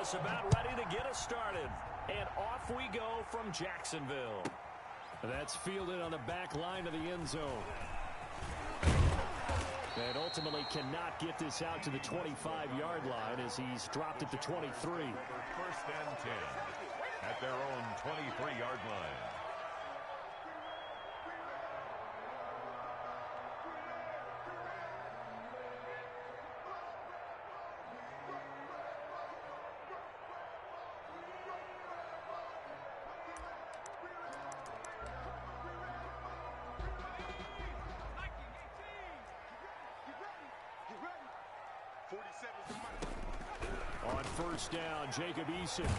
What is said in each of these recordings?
just about ready to get us started. And off we go from Jacksonville. That's fielded on the back line of the end zone. And ultimately cannot get this out to the 25-yard line as he's dropped at the 23. First and 10 at their own 23-yard line. On first down, Jacob Eason.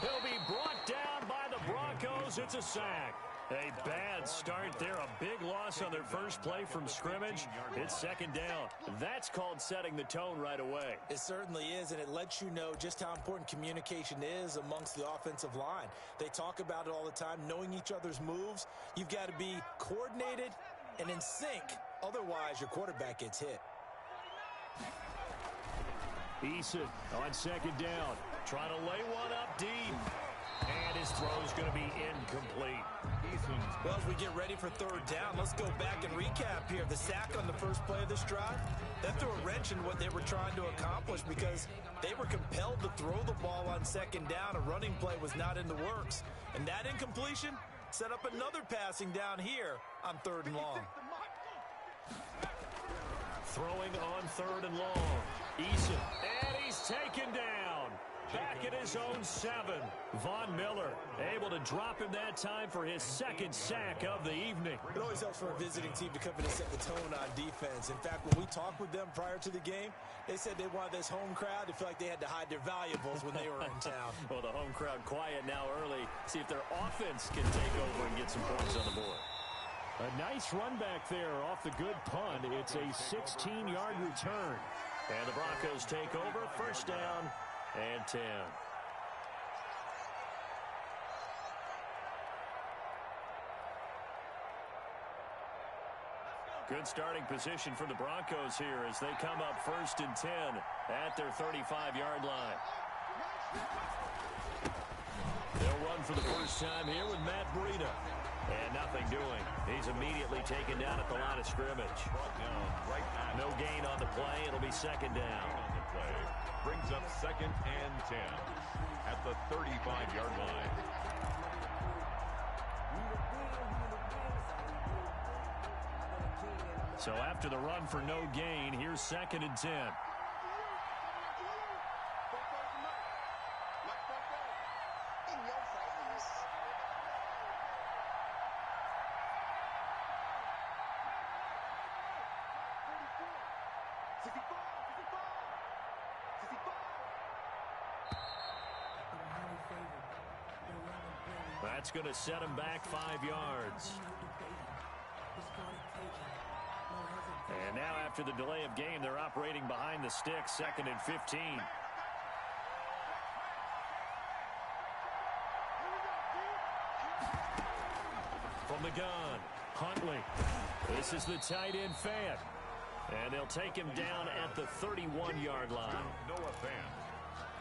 He'll be brought down by the Broncos. It's a sack. A bad start there. A big loss on their first play from scrimmage. It's second down. That's called setting the tone right away. It certainly is, and it lets you know just how important communication is amongst the offensive line. They talk about it all the time, knowing each other's moves. You've got to be coordinated and in sync. Otherwise, your quarterback gets hit. Eason on second down, trying to lay one up deep. And his throw's going to be incomplete. Well, as we get ready for third down, let's go back and recap here. The sack on the first play of this drive, that threw a wrench in what they were trying to accomplish because they were compelled to throw the ball on second down. A running play was not in the works. And that incompletion set up another passing down here on third and long. Throwing on third and long. Eason, and he's taken down. Back at his own 7. Von Miller able to drop him that time for his second sack of the evening. It always helps for a visiting team to come in and set the tone on defense. In fact, when we talked with them prior to the game, they said they wanted this home crowd to feel like they had to hide their valuables when they were in town. Well, the home crowd quiet now early. See if their offense can take over and get some points on the board. A nice run back there off the good punt. It's a 16-yard return. And the Broncos take over, first down and 10. Good starting position for the Broncos here as they come up first and 10 at their 35-yard line. They'll run for the first time here with Matt Breida. And nothing doing. He's immediately taken down at the line of scrimmage. No gain on the play. It'll be second down. On the play. Brings up second and 10 at the 35-yard line. So after the run for no gain, here's second and 10. That's going to set him back 5 yards. And now after the delay of game, they're operating behind the sticks, second and 15. From the gun, Huntley. This is the tight end Fant. And they'll take him down at the 31-yard line. Noah Fant.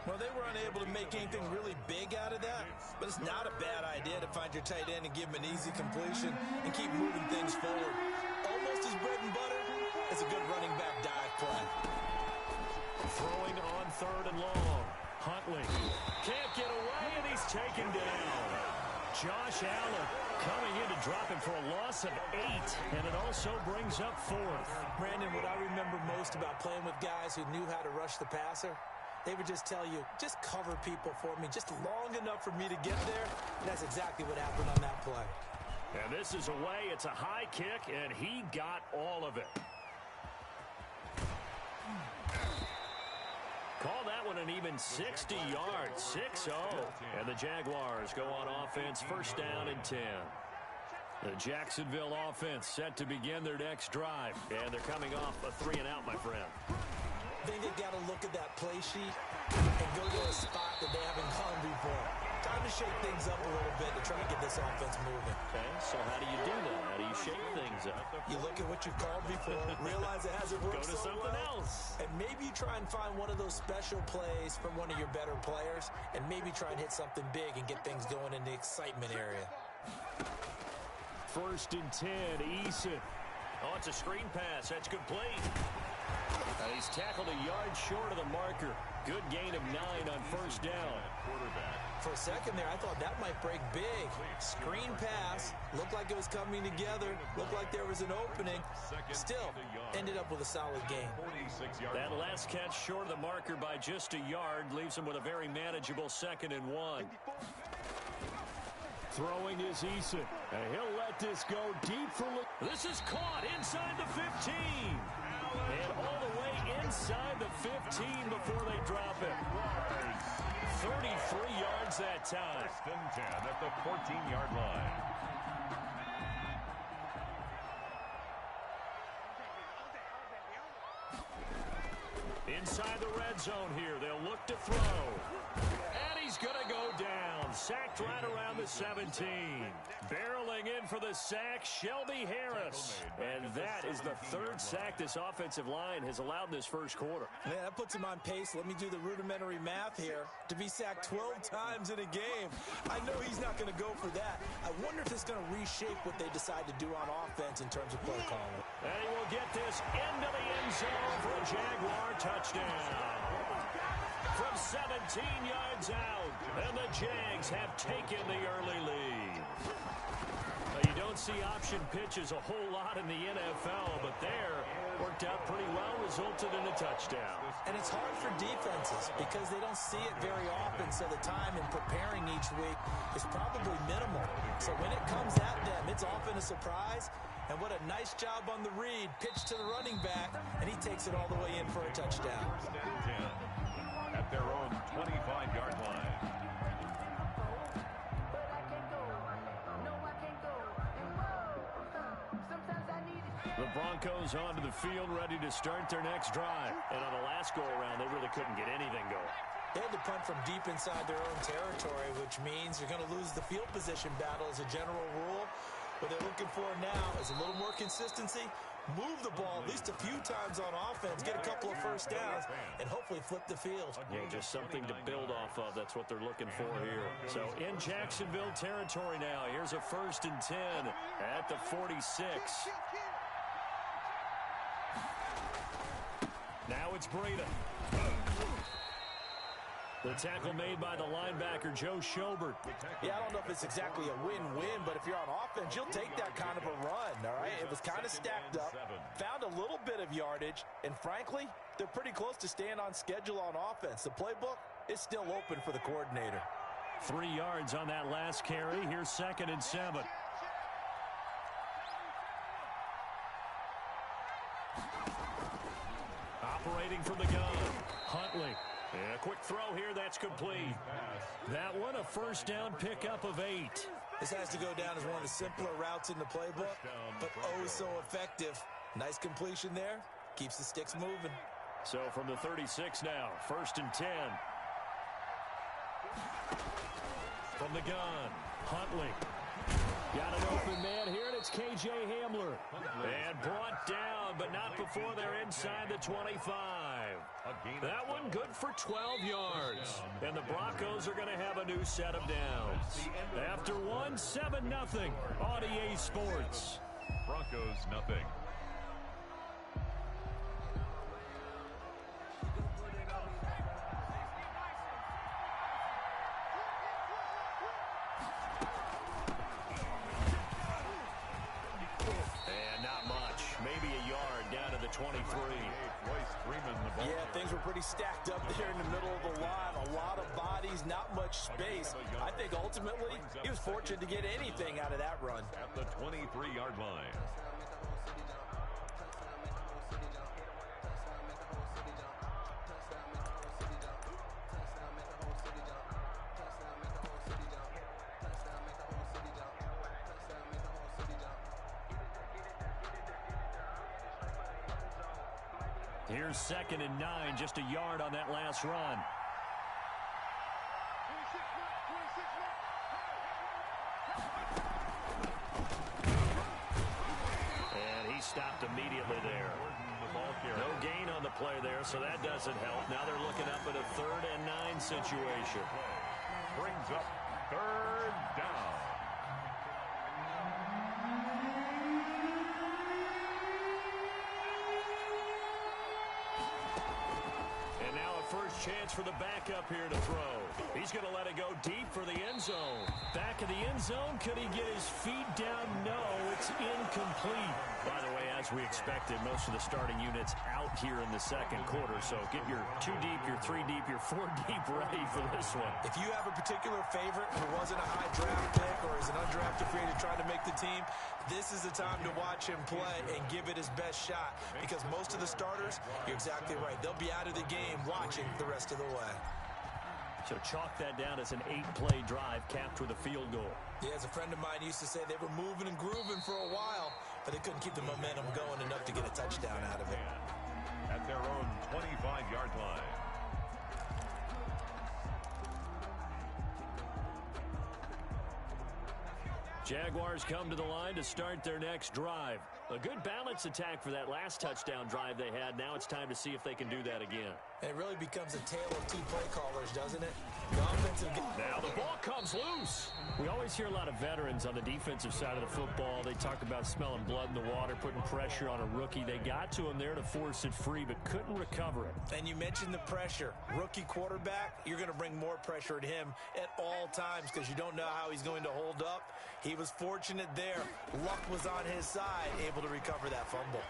Well, they were unable to make anything really big out of that, but it's not a bad idea to find your tight end and give him an easy completion and keep moving things forward. Almost his bread and butter is a good running back dive play. Throwing on third and long. Huntley can't get away, and he's taken down. Josh Allen coming in to drop him for a loss of 8, and it also brings up fourth. Brandon, what I remember most about playing with guys who knew how to rush the passer, they would just tell you, just cover people for me, just long enough for me to get there. And that's exactly what happened on that play. And this is away. It's a high kick, and he got all of it. Call that one an even 60 yards, 6-0. And the Jaguars go on offense, first down and 10. The Jacksonville offense set to begin their next drive. And they're coming off a 3-and-out, my friend. I think they got to look at that play sheet and go to a spot that they haven't gone before. Time to shake things up a little bit to try to get this offense moving. Okay, so how do you do that? How do you shake things up? You look at what you called before, realize it hasn't worked Go to so something well, else. and maybe you try and find one of those special plays from one of your better players, and maybe try and hit something big and get things going in the excitement area. 1st and 10, Eason. Oh, it's a screen pass. That's complete. He's tackled a yard short of the marker. Good gain of 9 on 1st down. For a second there, I thought that might break big. Screen pass. Looked like it was coming together. Looked like there was an opening. Still, ended up with a solid game. That last catch short of the marker by just a yard leaves him with a very manageable 2nd and 1. Throwing is Eason. And he'll let this go deep for... This is caught inside the 15. And all the way inside the 15 before they drop it. 33 yards that time. 1st and 10 at the 14-yard line. Inside the red zone here. They'll look to throw. And he's going to go down. Sacked right around the 17. Barreling in for the sack, Shelby Harris. And that is the 3rd sack this offensive line has allowed in this 1st quarter. Man, that puts him on pace. Let me do the rudimentary math here. To be sacked 12 times in a game. I know he's not going to go for that. I wonder if it's going to reshape what they decide to do on offense in terms of play calling. And he will get this into the end zone for a Jaguar touchdown. From 17 yards out, and the Jags have taken the early lead. Now, you don't see option pitches a whole lot in the NFL, but there worked out pretty well, resulted in a touchdown. And it's hard for defenses because they don't see it very often, so the time in preparing each week is probably minimal. So when it comes at them, it's often a surprise. And what a nice job on the read. Pitch to the running back, and he takes it all the way in for a touchdown. 1st and 10 at their own 25-yard line. The Broncos onto the field, ready to start their next drive. And on the last go-around, they really couldn't get anything going. They had to punt from deep inside their own territory, which means you're going to lose the field position battle as a general rule. What they're looking for now is a little more consistency, move the ball at least a few times on offense, get a couple of 1st downs, and hopefully flip the field. Yeah, just something to build off of. That's what they're looking for here. So in Jacksonville territory now, here's a 1st and 10 at the 46. Now it's Breida. The tackle made by the linebacker, Joe Schobert. Yeah, I don't know if it's exactly a win-win, but if you're on offense, you'll take that kind of a run, all right? It was kind of stacked up, found a little bit of yardage, and frankly, they're pretty close to staying on schedule on offense. The playbook is still open for the coordinator. 3 yards on that last carry. Here's 2nd and 7. Operating from the gun, Huntley. And a quick throw here, that's complete. That one, a 1st down pickup of 8. This has to go down as one of the simpler routes in the playbook, but oh so effective. Nice completion there, keeps the sticks moving. So from the 36 now, 1st and 10. From the gun, Huntley. Got an open man here, and it's K.J. Hamler. And brought down, but not before they're inside the 25. That one good for 12 yards. And the Broncos are going to have a new set of downs. After one, 7-0 on EA Sports. Broncos nothing. And not much. Maybe a yard down to the 23. Yeah, things were pretty stacked up there in the middle of the line. A lot of bodies, not much space. I think ultimately he was fortunate to get anything out of that run. At the 23-yard line. Here's 2nd and 9, just a yard on that last run. And he stopped immediately there. No gain on the play there, so that doesn't help. Now they're looking up at a 3rd and 9 situation. Brings up 3rd down. And now a first chance for the backup here to throw. He's going to let it go deep for the end zone. Back of the end zone. Could he get his feet down? No, it's incomplete. By the way, as we expected, most of the starting units out here in the second quarter. So get your 2 deep, your 3 deep, your 4 deep ready for this one. If you have a particular favorite who wasn't a high draft pick or is an undrafted free agent trying to make the team, this is the time to watch him play and give it his best shot, because most of the starters, you're exactly right, they'll be out of the game watching the rest of the way. So chalk that down as an 8-play drive capped with a field goal. Yeah, as a friend of mine used to say, they were moving and grooving for a while, but they couldn't keep the momentum going enough to get a touchdown out of it. At their own 25-yard line. Jaguars come to the line to start their next drive. A good balance attack for that last touchdown drive they had. Now it's time to see if they can do that again. And it really becomes a tale of 2 play callers, doesn't it? The offensive... Now the ball comes loose. We always hear a lot of veterans on the defensive side of the football. They talk about smelling blood in the water, putting pressure on a rookie. They got to him there to force it free, but couldn't recover it. And you mentioned the pressure. Rookie quarterback, you're going to bring more pressure at him at all times because you don't know how he's going to hold up. He was fortunate there. Luck was on his side, able to recover that fumble.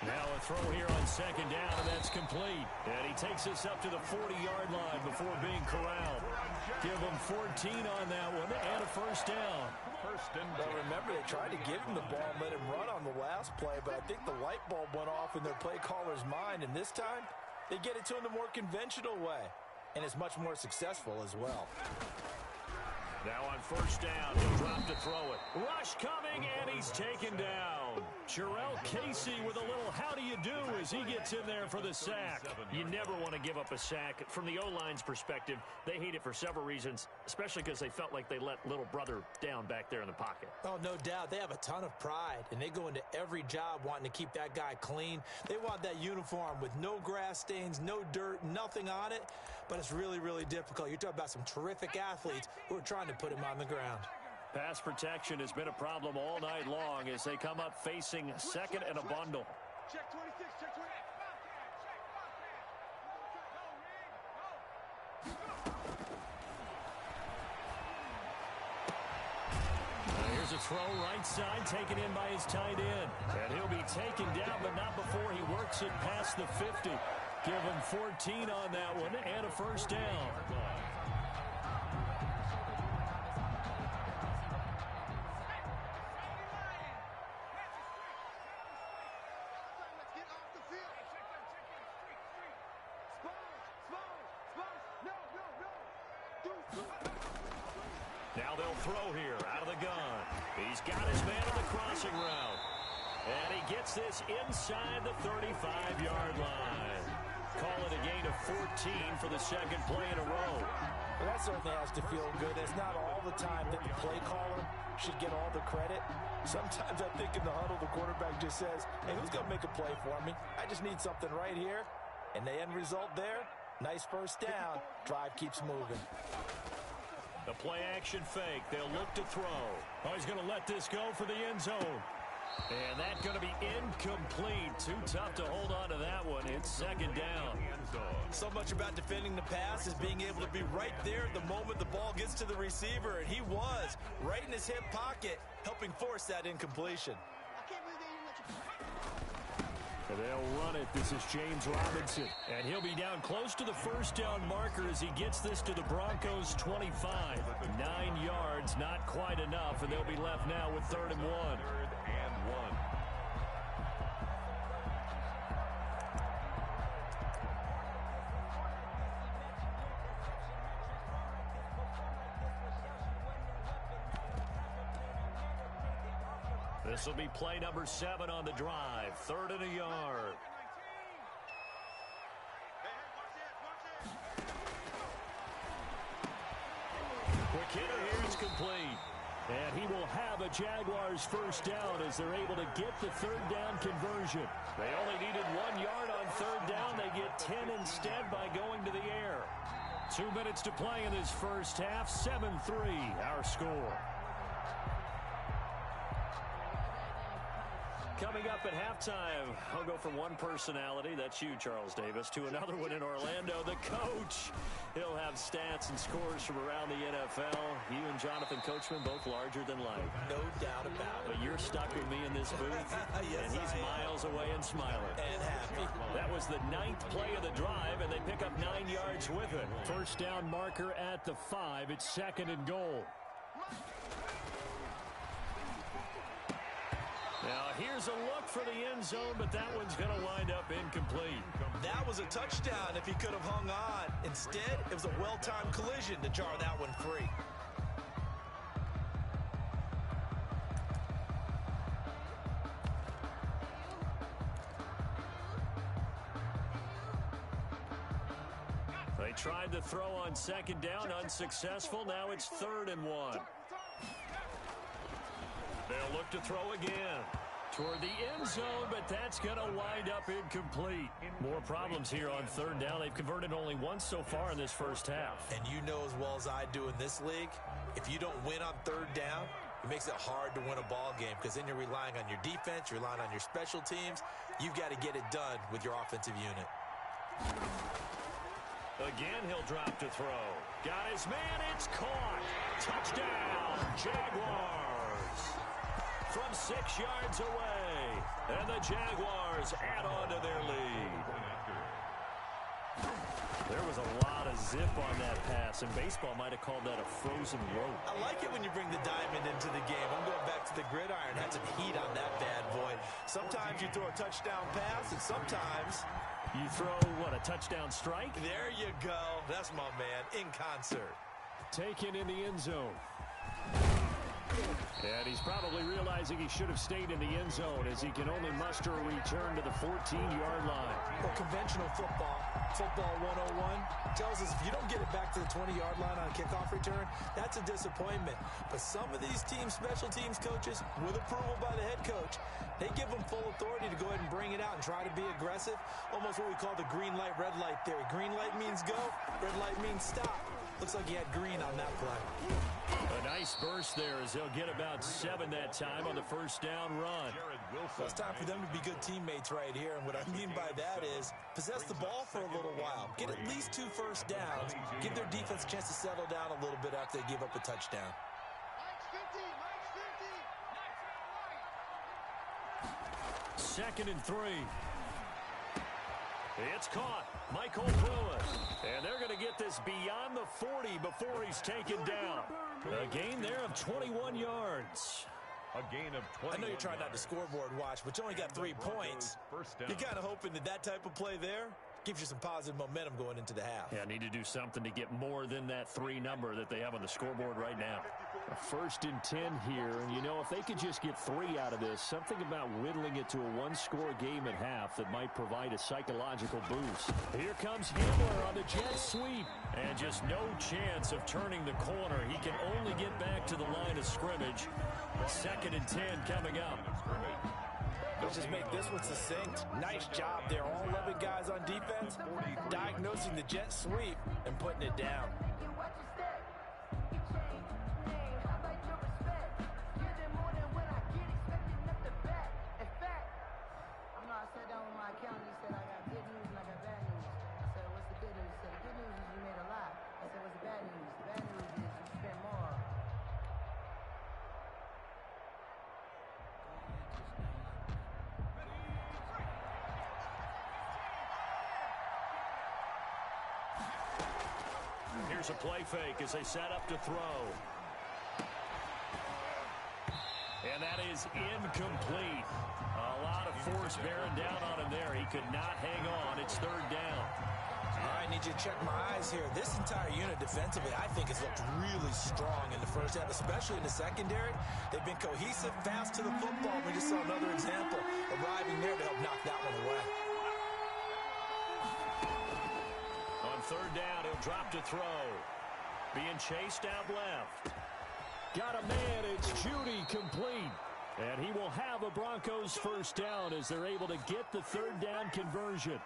Now a throw here on 2nd down, and that's complete. And he takes us up to the 40-yard line before being corralled. Give him 14 on that one and a first down. Well, remember, they tried to give him the ball and let him run on the last play, but I think the light bulb went off in their play caller's mind, and this time they get it to him the more conventional way, and it's much more successful as well. Now on 1st down, he'll drop to throw it. Rush coming, and he's taken down. Jarrell Casey with a little how do you do as he gets in there for the sack. You never want to give up a sack. From the O-line's perspective, they hate it for several reasons, especially because they felt like they let little brother down back there in the pocket. Oh, no doubt. They have a ton of pride, and they go into every job wanting to keep that guy clean. They want that uniform with no grass stains, no dirt, nothing on it, but it's really, really difficult. You're talking about some terrific athletes who are trying to put him on the ground. Pass protection has been a problem all night long as they come up facing 2nd and a bundle. Check 26, check 28. Here's a throw right side taken in by his tight end. And he'll be taken down, but not before he works it past the 50. Give him 14 on that one and a first down. Now they'll throw here out of the gun. He's got his man on the crossing route. And he gets this inside the 35-yard line. Call it a gain of 14 for the 2nd play in a row. Well, that certainly has to feel good. It's not all the time that the play caller should get all the credit. Sometimes I think in the huddle, the quarterback just says, hey, who's going to make a play for me? I just need something right here. And the end result there, nice first down. Drive keeps moving. The play action fake. They'll look to throw. Oh, he's going to let this go for the end zone. And that's going to be incomplete. Too tough to hold on to that one. It's 2nd down. So much about defending the pass is being able to be right there at the moment the ball gets to the receiver. And he was right in his hip pocket, helping force that incompletion. They'll run it. This is James Robinson. And he'll be down close to the first down marker as he gets this to the Broncos' 25. 9 yards, not quite enough, and they'll be left now with 3rd and 1. 3rd and 1. This will be play number 7 on the drive. 3rd and a yard. Quick Kittle here is complete. And he will have a Jaguars first down as they're able to get the third down conversion. They only needed 1 yard on third down. They get 10 instead by going to the air. 2 minutes to play in this first half. 7-3 our score. Coming up at halftime, I'll go from one personality, that's you, Charles Davis, to another one in Orlando, the coach. He'll have stats and scores from around the NFL. You and Jonathan Coachman, both larger than life. No doubt about it. But you're stuck with me in this booth, yes, and he's miles away and smiling. And happy. That was the 9th play of the drive, and they pick up 9 yards with it. First down marker at the 5. It's 2nd and goal. Now, here's a look for the end zone, but that one's going to wind up incomplete. That was a touchdown if he could have hung on. Instead, it was a well-timed collision to jar that one free. They tried to throw on 2nd down, unsuccessful. Now it's 3rd and 1. They'll look to throw again toward the end zone, but that's going to wind up incomplete. More problems here on 3rd down. They've converted only once so far in this first half. And you know as well as I do in this league, if you don't win on 3rd down, it makes it hard to win a ball game because then you're relying on your defense, you're relying on your special teams. You've got to get it done with your offensive unit. Again, he'll drop to throw. Got his man. It's caught. Touchdown, Jaguars. From 6 yards away. And the Jaguars add on to their lead. There was a lot of zip on that pass, and baseball might have called that a frozen rope. I like it when you bring the diamond into the game. I'm going back to the gridiron. Had some heat on that bad boy. Sometimes you throw a touchdown pass, and sometimes you throw, what, a touchdown strike? There you go. That's my man, in concert. Taken in the end zone. And he's probably realizing he should have stayed in the end zone as he can only muster a return to the 14-yard line. Well, conventional football 101, tells us if you don't get it back to the 20-yard line on a kickoff return, that's a disappointment. But some of these team special teams coaches, with approval by the head coach, they give them full authority to go ahead and bring it out and try to be aggressive. Almost what we call the green light, red light theory. Green light means go, red light means stop. Looks like he had green on that play. A nice burst there as they'll get about 7 that time on the first down run. Well, it's time for them to be good teammates right here. And what I mean by that is possess the ball for a little while. Get at least 2 first downs. Give their defense a chance to settle down a little bit after they give up a touchdown. Second and 3. It's caught. Michael Lewis. And they're going to get this beyond the 40 before he's taken down. A gain there of 21 yards. A gain of 20. I know you're trying not to scoreboard watch, but you only got 3 points. You're kind of hoping that that type of play there gives you some positive momentum going into the half. Yeah, need to do something to get more than that 3 number that they have on the scoreboard right now. A 1st and 10 here, and you know, if they could just get 3 out of this, something about whittling it to a 1-score game at half that might provide a psychological boost. Here comes Hamler on the jet sweep, and just no chance of turning the corner. He can only get back to the line of scrimmage. 2nd and 10 coming up. Let's just make this one succinct. Nice job there. All 11 guys on defense diagnosing the jet sweep and putting it down. Here's a play fake as they set up to throw. And that is incomplete. A lot of force bearing down on him there. He could not hang on. It's 3rd down. All right, I need you to check my eyes here. This entire unit defensively, I think, has looked really strong in the first half, especially in the secondary. They've been cohesive, fast to the football. We just saw another example arriving there to help knock that one away. On 3rd down, he'll drop to throw. being chased out left. Got a man, it's Judy, complete. And he will have a Broncos first down as they're able to get the third down conversion.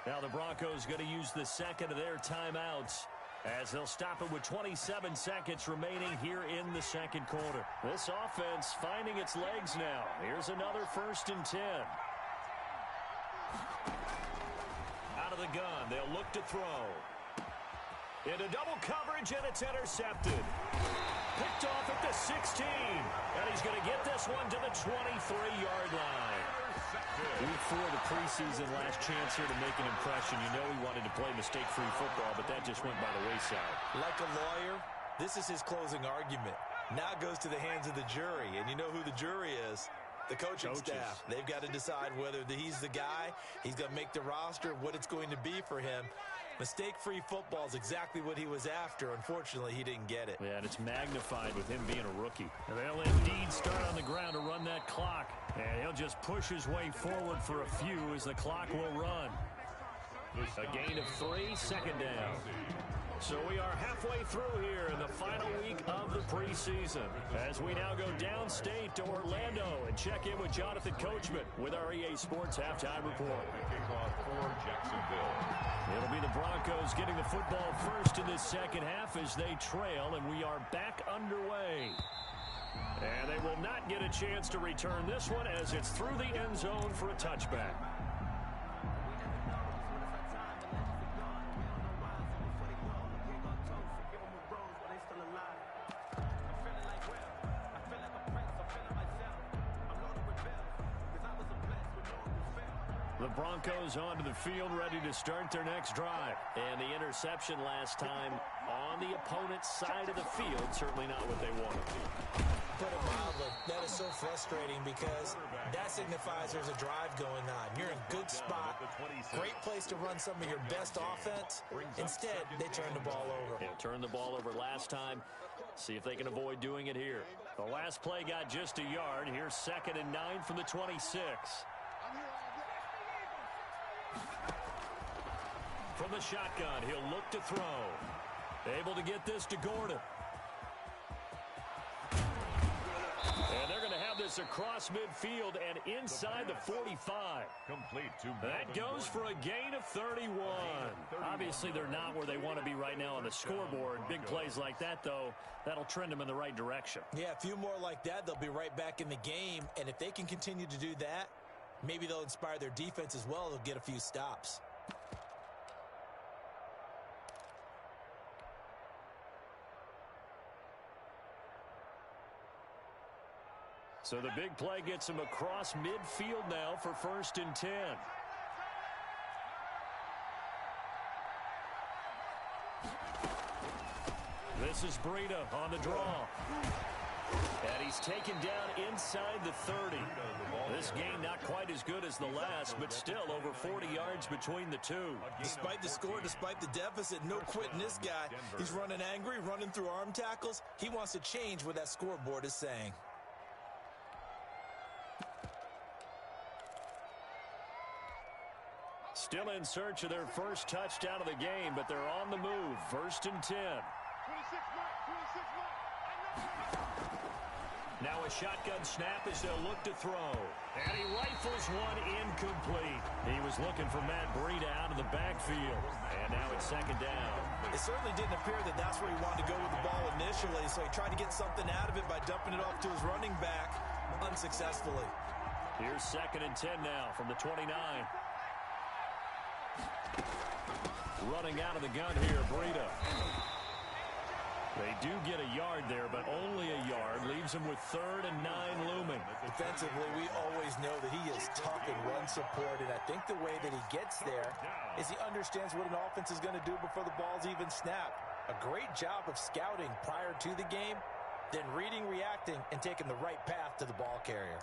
Now the Broncos going to use the second of their timeouts as they'll stop it with 27 seconds remaining here in the second quarter. This offense finding its legs now. Here's another 1st and 10. Out of the gun, they'll look to throw. Into double coverage, and it's intercepted. Picked off at the 16. And he's going to get this one to the 23-yard line. Week 4 of the preseason, last chance here to make an impression. You know he wanted to play mistake-free football, but that just went by the wayside. Like a lawyer, this is his closing argument. Now it goes to the hands of the jury, and you know who the jury is. The coaching staff. They've got to decide whether he's the guy, he's going to make the roster, what it's going to be for him. Mistake-free football is exactly what he was after. Unfortunately, he didn't get it. Yeah, and it's magnified with him being a rookie. And they'll indeed start on the ground to run that clock. And he'll just push his way forward for a few as the clock will run. A gain of 3, second down. So we are halfway through here in the final week of the preseason as we now go downstate to Orlando and check in with Jonathan Coachman with our EA Sports Halftime Report. Kickoff for Jacksonville. It'll be the Broncos getting the football first in this second half as they trail, and we are back underway. And they will not get a chance to return this one as it's through the end zone for a touchback. The Broncos onto the field, ready to start their next drive. And the interception last time on the opponent's side of the field, certainly not what they wanted. Put it mildly, that is so frustrating because that signifies there's a drive going on. You're in a good spot, great place to run some of your best offense. Instead, they turn the ball over. They turned the ball over last time. See if they can avoid doing it here. The last play got just a yard. Here's 2nd and 9 from the 26. From the shotgun, he'll look to throw. Able to get this to Gordon. And they're going to have this across midfield and inside the 45. Complete to That goes for a gain of 31. Obviously, they're not where they want to be right now on the scoreboard. Big plays like that, though, that'll trend them in the right direction. Yeah, a few more like that, they'll be right back in the game. And if they can continue to do that, maybe they'll inspire their defense as well. They'll get a few stops. So the big play gets him across midfield now for 1st and 10. This is Breida on the draw. And he's taken down inside the 30. This game not quite as good as the last, but still over 40 yards between the two. Despite the score, despite the deficit, no quitting this guy. He's running angry, running through arm tackles. He wants to change what that scoreboard is saying. Still in search of their first touchdown of the game, but they're on the move. 1st and 10. 26 mark, 26 mark. Now a shotgun snap as they'll look to throw. And he rifles one incomplete. He was looking for Matt Breida out of the backfield. And now it's 2nd down. It certainly didn't appear that that's where he wanted to go with the ball initially, so he tried to get something out of it by dumping it off to his running back unsuccessfully. Here's 2nd and 10 now from the 29. Running out of the gun here, Breida. They do get a yard there, but only a yard. Leaves him with 3rd and 9 looming. Defensively, we always know that he is tough in run support, and I think the way that he gets there is he understands what an offense is going to do before the ball's even snapped. A great job of scouting prior to the game, then reading, reacting, and taking the right path to the ball carrier.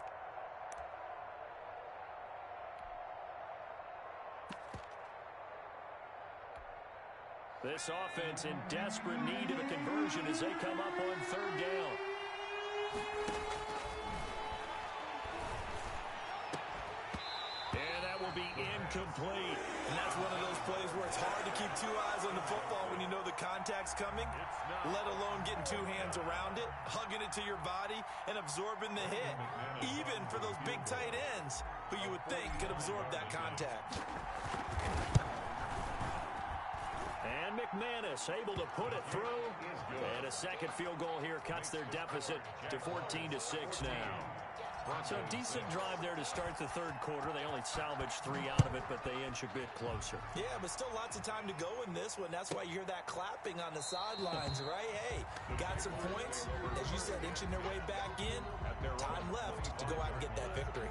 This offense in desperate need of a conversion as they come up on 3rd down. And that will be incomplete. And that's one of those plays where it's hard to keep keep two eyes on the football when you know the contact's coming, let alone getting two hands around it, hugging it to your body, and absorbing the hit, even for those big tight ends who you would think could absorb that contact. And McManus able to put it through. And a second field goal here cuts their deficit to 14-6 now. So a decent drive there to start the third quarter. They only salvaged 3 out of it, but they inch a bit closer. Yeah, but still lots of time to go in this one. That's why you hear that clapping on the sidelines, right? Hey, got some points. As you said, inching their way back in. Time left to go out and get that victory.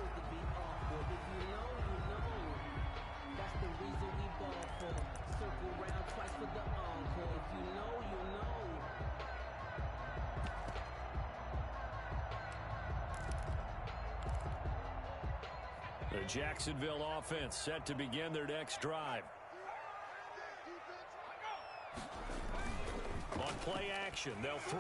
The Jacksonville offense set to begin their next drive. On play action, they'll throw.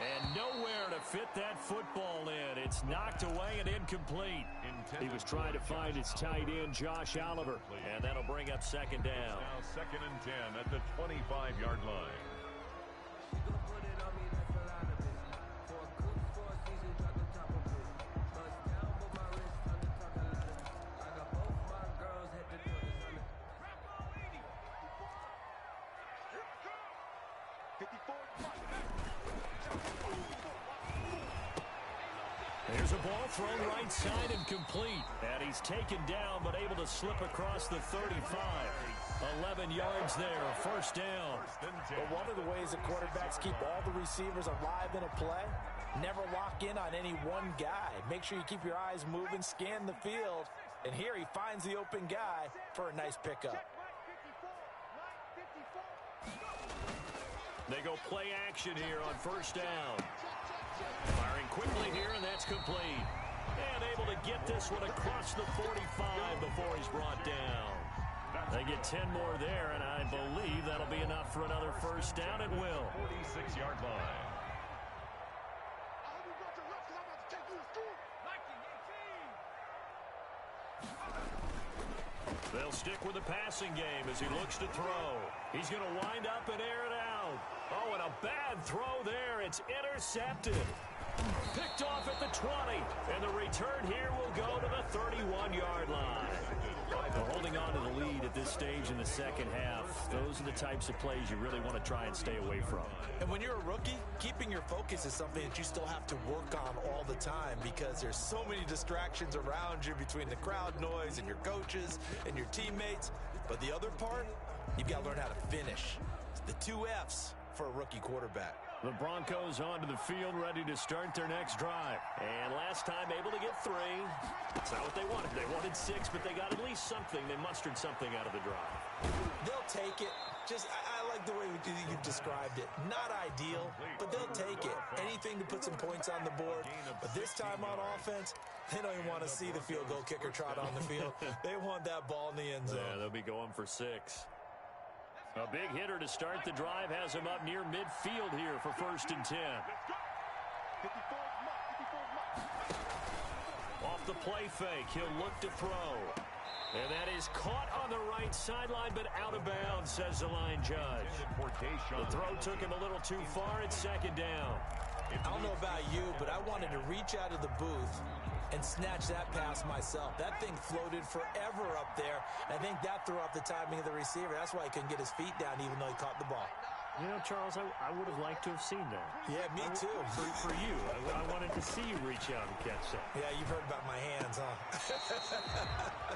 And nowhere to fit that football in. It's knocked away and incomplete. He was trying to find his tight end, Josh Oliver. And that'll bring up second down. Now 2nd and 10 at the 25-yard line. There's a ball thrown right side and complete. And he's taken down but able to slip across the 35. 11 yards there, first down. But one of the ways that quarterbacks keep all the receivers alive in a play, never lock in on any one guy. Make sure you keep your eyes moving, scan the field. And here he finds the open guy for a nice pickup. They go play action here on first down. Firing quickly here, and that's complete. And able to get this one across the 45 before he's brought down. They get 10 more there, and I believe that'll be enough for another first down. It will. 46-yard line. They'll stick with the passing game as he looks to throw. He's going to wind up and air it out. Oh, and a bad throw there. It's intercepted. Picked off at the 20. And the return here will go to the 31-yard line. They're holding on to the lead at this stage in the second half. Those are the types of plays you really want to try and stay away from. And when you're a rookie, keeping your focus is something that you still have to work on all the time because there's so many distractions around you between the crowd noise and your coaches and your teammates. But the other part, you've got to learn how to finish. The 2 F's for a rookie quarterback. The Broncos onto the field, ready to start their next drive. And last time able to get 3. That's not what they wanted. They wanted 6, but they got at least something. They mustered something out of the drive. They'll take it. I like the way you described it. Not ideal, but they'll take it. Anything to put some points on the board. But this time on offense, they don't even want to see the field goal kicker trot on the field. They want that ball in the end zone. Yeah, they'll be going for 6. A big hitter to start the drive has him up near midfield here for 1st and 10. Off the play fake, he'll look to throw. And that is caught on the right sideline, but out of bounds, says the line judge. The throw took him a little too far. It's 2nd down. I don't know about you, but I wanted to reach out of the booth and snatch that pass myself. That thing floated forever up there. I think that threw off the timing of the receiver. That's why he couldn't get his feet down even though he caught the ball. You know, Charles, I would have liked to have seen that. Yeah, me too. For you. I wanted to see you reach out and catch that. Yeah, you've heard about my hands, huh?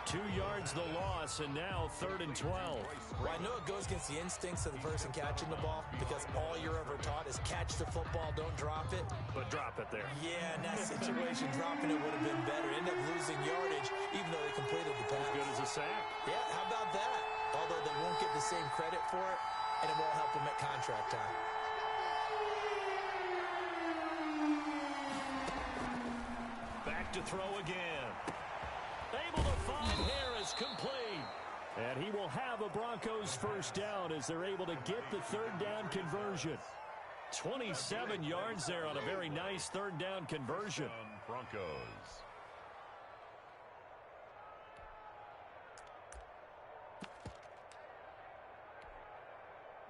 2 yards the loss, and now 3rd and 12. Well, I know it goes against the instincts of the person catching the ball because all you're ever taught is catch the football, don't drop it. But drop it there. Yeah, in that situation, dropping it would have been better. End up losing yardage, even though they completed the pass. As good as a sack. Yeah, how about that? Although they won't get the same credit for it, and it won't help them at contract time. Back to throw again. Able to find Harris, complete. And he will have a Broncos first down as they're able to get the 3rd down conversion. 27 yards there on a very nice 3rd down conversion. Broncos.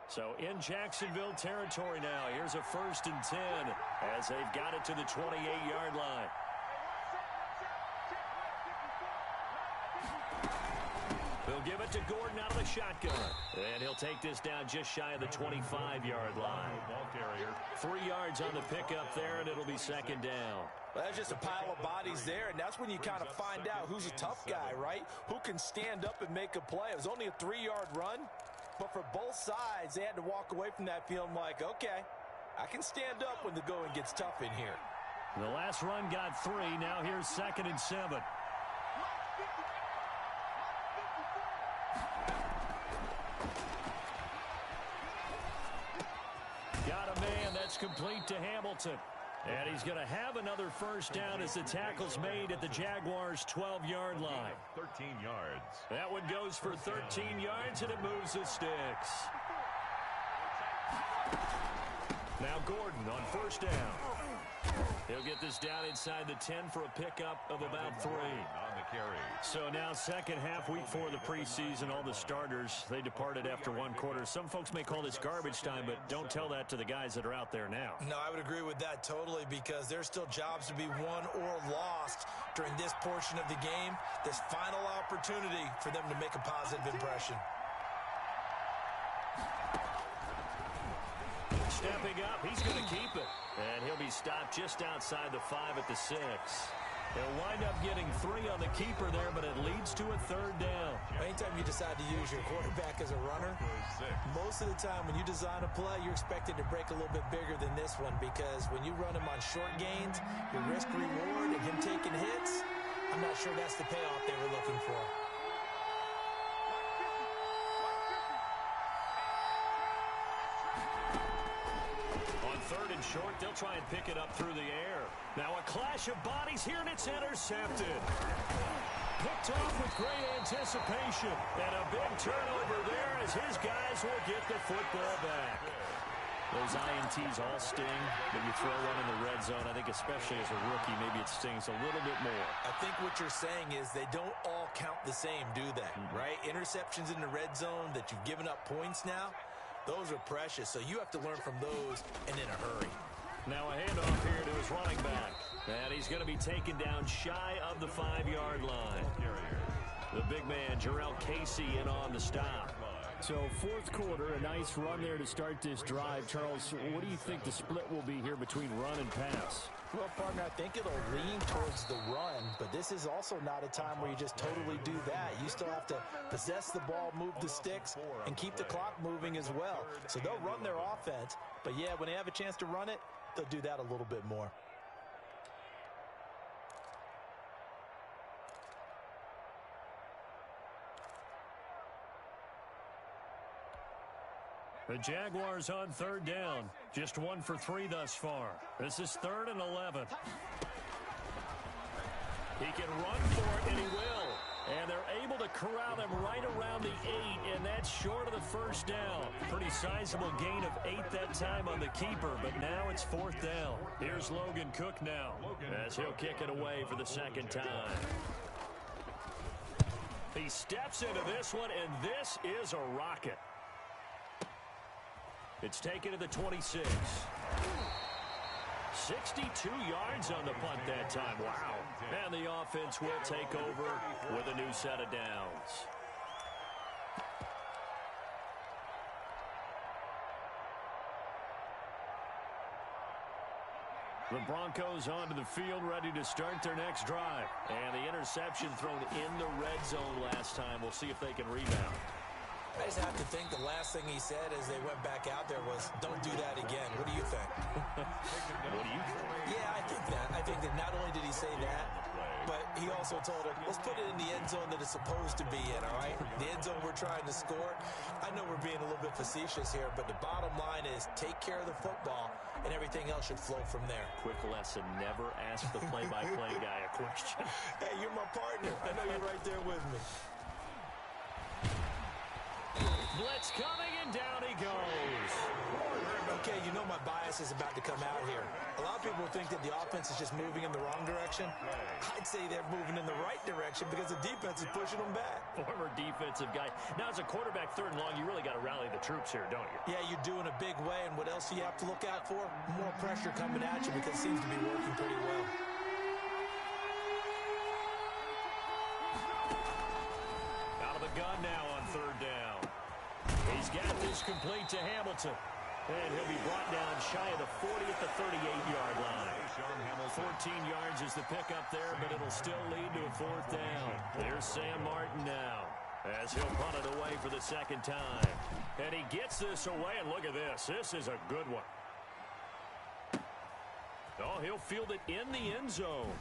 So in Jacksonville territory now. Here's a 1st and 10 as they've got it to the 28-yard line. They'll give it to Gordon out of the shotgun. And he'll take this down just shy of the 25-yard line. 3 yards on the pickup there, and it'll be 2nd down. Well, that's just a pile of bodies there, and that's when you kind of find out who's a tough guy, right? Who can stand up and make a play. It was only a 3-yard run, but for both sides, they had to walk away from that feeling like, okay, I can stand up when the going gets tough in here. The last run got 3. Now here's 2nd and 7. Got a man. That's complete to Hamilton. And he's going to have another 1st down as the tackle's made at the Jaguars' 12-yard line. 13 yards. That one goes for 13 yards, and it moves the sticks. Now Gordon on 1st down. He'll get this down inside the 10 for a pickup of about 3. On the carry. So now 2nd half, week 4 of the preseason. All the starters, they departed after 1 quarter. Some folks may call this garbage time, but don't tell that to the guys that are out there now. No, I would agree with that totally, because there's still jobs to be won or lost during this portion of the game. This final opportunity for them to make a positive impression. Stepping up, he's going to keep it. And he'll be stopped just outside the 5 at the 6. He'll wind up getting 3 on the keeper there, but it leads to a 3rd down. Anytime you decide to use your quarterback as a runner, most of the time when you design a play, you're expected to break a little bit bigger than this one, because when you run him on short gains, your risk-reward and him taking hits, I'm not sure that's the payoff they were looking for. Short, they'll try and pick it up through the air. Now a clash of bodies here, and it's intercepted. Picked off with great anticipation. And a big turnover there as his guys will get the football back. Those INTs all sting, but you throw one in the red zone, I think especially as a rookie, maybe it stings a little bit more. I think what you're saying is they don't all count the same, do they? Right? Interceptions in the red zone that you've given up points now, those are precious, so you have to learn from those and in a hurry. Now a handoff here to his running back. And he's going to be taken down shy of the 5-yard line. The big man, Jarrell Casey, in on the stop. So 4th quarter, a nice run there to start this drive. Charles, what do you think the split will be here between run and pass? Well, partner, I think it'll lean towards the run, but this is also not a time where you just totally do that. You still have to possess the ball, move the sticks, and keep the clock moving as well. So they'll run their offense, but yeah, when they have a chance to run it, they'll do that a little bit more. The Jaguars on 3rd down. Just 1 for 3 thus far. This is 3rd and 11. He can run for it, and he will. And they're able to corral him right around the 8, and that's short of the 1st down. Pretty sizable gain of 8 that time on the keeper, but now it's 4th down. Here's Logan Cook now, as he'll kick it away for the 2nd time. He steps into this one, and this is a rocket. It's taken to the 26. 62 yards on the punt that time. Wow. And the offense will take over with a new set of downs. The Broncos onto the field, ready to start their next drive. And the interception thrown in the red zone last time. We'll see if they can rebound. I just have to think the last thing he said as they went back out there was, don't do that again. What do you think? What do you think? Yeah, I think that. I think that not only did he say that, but he also told her, let's put it in the end zone that it's supposed to be in, all right? The end zone we're trying to score. I know we're being a little bit facetious here, but the bottom line is take care of the football, and everything else should flow from there. Quick lesson, never ask the play-by-play guy a question. Hey, you're my partner. I know you're right there with me. Blitz coming, and down he goes. Okay, Yeah, you know my bias is about to come out here. A lot of people think that the offense is just moving in the wrong direction. I'd say they're moving in the right direction because the defense is pushing them back. Former defensive guy. Now, as a quarterback, 3rd and long, you really got to rally the troops here, don't you? Yeah, you do in a big way, and what else do you have to look out for? More pressure coming at you because it seems to be working pretty well. Out of the gun now on 3rd down. He's got this complete to Hamilton. And he'll be brought down shy of the 40 at the 38-yard line. 14 yards is the pickup there, but it'll still lead to a 4th down. There's Sam Martin now, as he'll punt it away for the 2nd time. And he gets this away, and look at this. This is a good one. Oh, he'll field it in the end zone.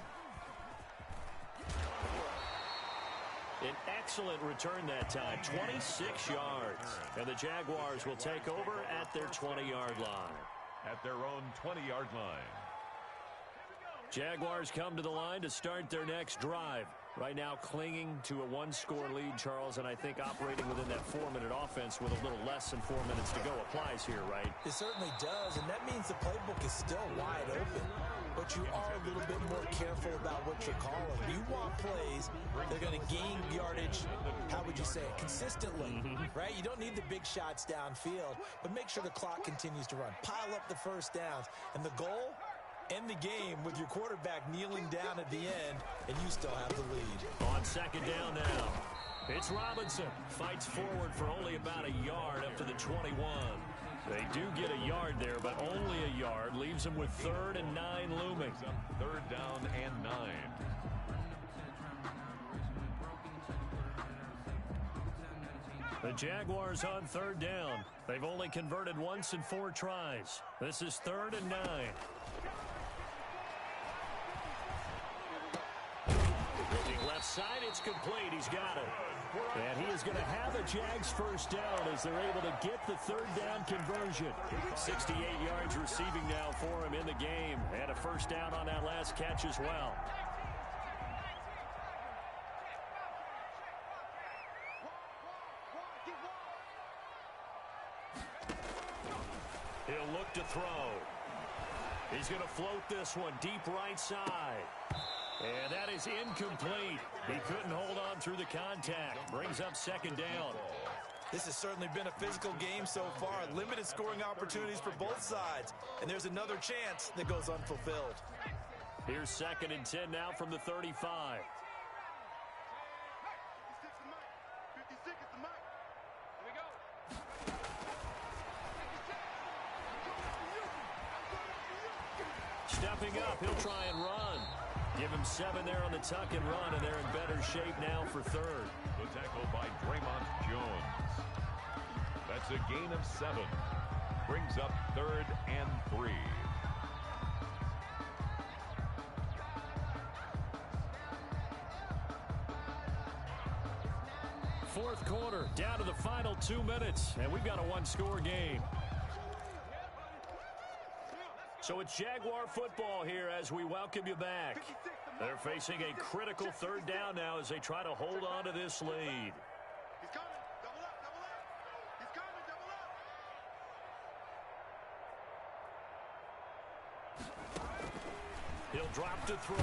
An excellent return that time, 26 yards. And the Jaguars will take over at their 20-yard line. At their own 20-yard line. Jaguars come to the line to start their next drive. Right now clinging to a 1-score lead, Charles, and I think operating within that 4-minute offense with a little less than 4 minutes to go applies here, right? It certainly does, and that means the playbook is still wide open. But you are a little bit more careful about what you're calling. You want plays that are going to gain yardage, how would you say it, consistently, right? You don't need the big shots downfield, but make sure the clock continues to run. Pile up the first downs, and the goal, end the game with your quarterback kneeling down at the end, and you still have the lead. On 2nd down now, it's Robinson. Fights forward for only about a yard up to the 21. They do get a yard there, but only a yard. Leaves them with 3rd and 9 looming. 3rd down and 9. The Jaguars on 3rd down. They've only converted once in 4 tries. This is 3rd and 9. Looking left side, it's complete. He's got it. And he is going to have a Jags first down as they're able to get the 3rd down conversion. 68 yards receiving now for him in the game. And a first down on that last catch as well. He'll look to throw. He's going to float this one deep right side. And that is incomplete. He couldn't hold on through the contact. Brings up 2nd down. This has certainly been a physical game so far. Limited scoring opportunities for both sides. And there's another chance that goes unfulfilled. Here's 2nd and 10 now from the 35. Stepping up, he'll try and run. Give him 7 there on the tuck and run, and they're in better shape now for 3rd. The tackle by Draymond Jones. That's a gain of 7. Brings up 3rd and 3. Fourth quarter, down to the final 2 minutes, and we've got a 1-score game. So it's Jaguar football here as we welcome you back. They're facing a critical 3rd down now as they try to hold on to this lead. He's coming. Double up, double up. He's coming, double up. He'll drop to throw.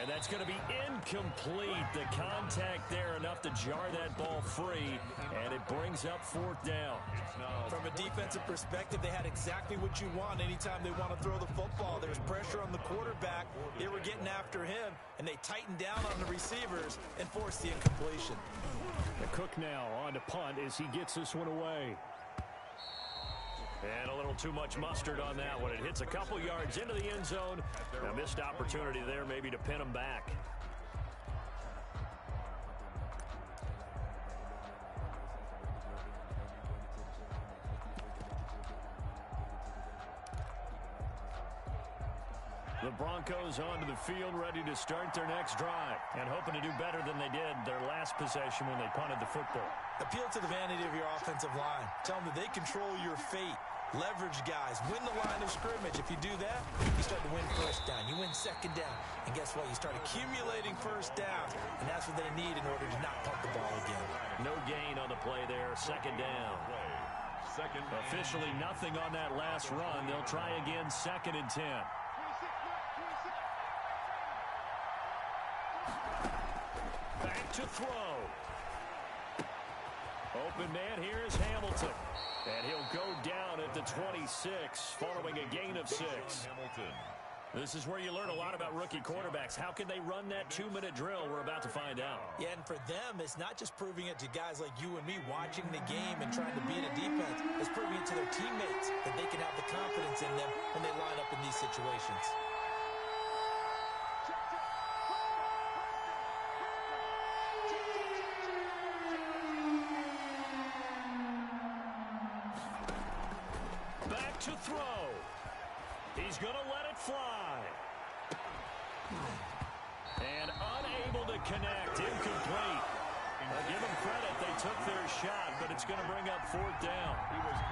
And that's going to be incomplete. The contact there enough to jar that ball free, and it brings up 4th down. From a defensive perspective, they had exactly what you want anytime they want to throw the football. There's pressure on the quarterback. They were getting after him, and they tightened down on the receivers and forced the incompletion. The Cook now on to punt as he gets this one away. And a little too much mustard on that one. It hits a couple yards into the end zone. A missed opportunity there maybe to pin him back. The Broncos onto the field, ready to start their next drive, and hoping to do better than they did their last possession when they punted the football. Appeal to the vanity of your offensive line. Tell them that they control your fate. Leverage guys. Win the line of scrimmage. If you do that, you start to win first down. You win 2nd down. And guess what? You start accumulating first down. And that's what they need in order to not punt the ball again. No gain on the play there. 2nd down. Second. Officially nothing on that last run. They'll try again, 2nd and 10. Back to throw. Open man, here is Hamilton. And he'll go down at the 26, following a gain of 6. Hamilton. This is where you learn a lot about rookie quarterbacks. How can they run that 2-minute drill? We're about to find out. Yeah, and for them, it's not just proving it to guys like you and me watching the game and trying to beat a defense. It's proving it to their teammates that they can have the confidence in them when they line up in these situations. Back to throw. He's going to let it fly. And unable to connect. Incomplete. Give them credit. They took their shot, but it's going to bring up 4th down.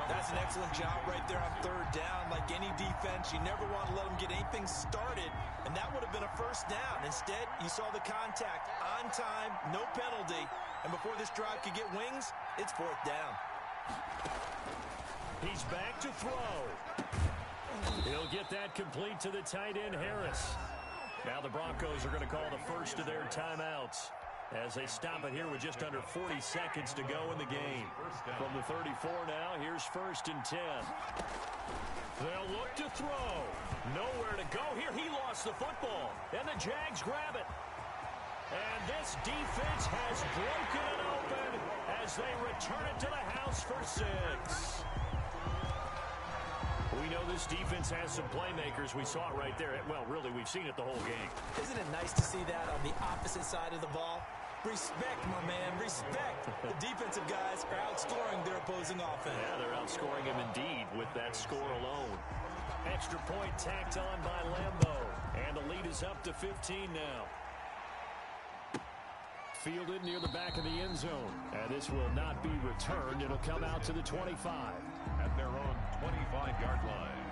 That's an excellent job right there on 3rd down. Like any defense, you never want to let them get anything started, and that would have been a 1st down. Instead, you saw the contact on time, no penalty, and before this drive could get wings, it's 4th down. He's back to throw. He'll get that complete to the tight end, Harris. Now the Broncos are going to call the first of their timeouts as they stop it here with just under 40 seconds to go in the game. From the 34 now, here's 1st and 10. They'll look to throw. Nowhere to go here. He lost the football, and the Jags grab it. And this defense has broken it open as they return it to the house for 6. We know this defense has some playmakers. We saw it right there. Well, really, we've seen it the whole game. Isn't it nice to see that on the opposite side of the ball? Respect, my man, respect. The defensive guys are outscoring their opposing offense. Yeah, they're outscoring him indeed with that score alone. Extra point tacked on by Lambeau. And the lead is up to 15 now. Fielded near the back of the end zone. And this will not be returned. It'll come out to the 25. At their own 25-yard line.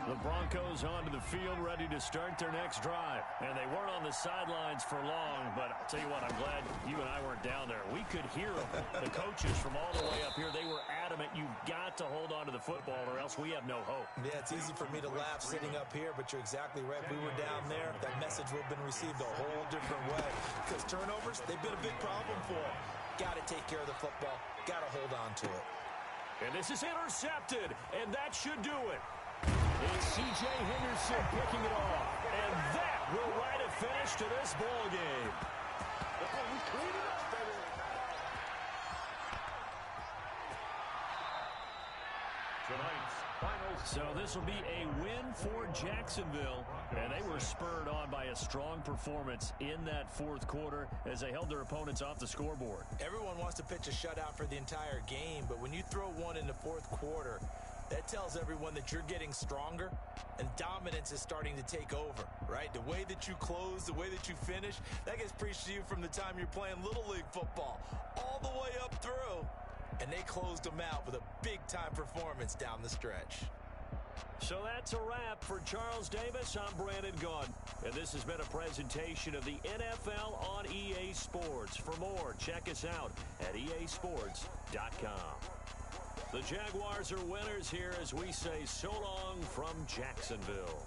The Broncos onto the field, ready to start their next drive. And they weren't on the sidelines for long, but I'll tell you what, I'm glad you and I weren't down there. We could hear them. The coaches from all the way up here, they were adamant, you've got to hold on to the football or else we have no hope. Yeah, it's easy for me to laugh sitting up here, but you're exactly right. If we were down there, that message would have been received a whole different way. Because turnovers, they've been a big problem for them. Got to take care of the football. Got to hold on to it. And this is intercepted, and that should do it. It's C.J. Henderson picking it off. And that will write a finish to this ball game. Tonight's final. So this will be a win for Jacksonville. And they were spurred on by a strong performance in that 4th quarter as they held their opponents off the scoreboard. Everyone wants to pitch a shutout for the entire game, but when you throw one in the 4th quarter, that tells everyone that you're getting stronger and dominance is starting to take over, right? The way that you close, the way that you finish, that gets preached to you from the time you're playing Little League football all the way up through. And they closed them out with a big-time performance down the stretch. So that's a wrap for Charles Davis. I'm Brandon Gaudin. And this has been a presentation of the NFL on EA Sports. For more, check us out at easports.com. The Jaguars are winners here as we say so long from Jacksonville.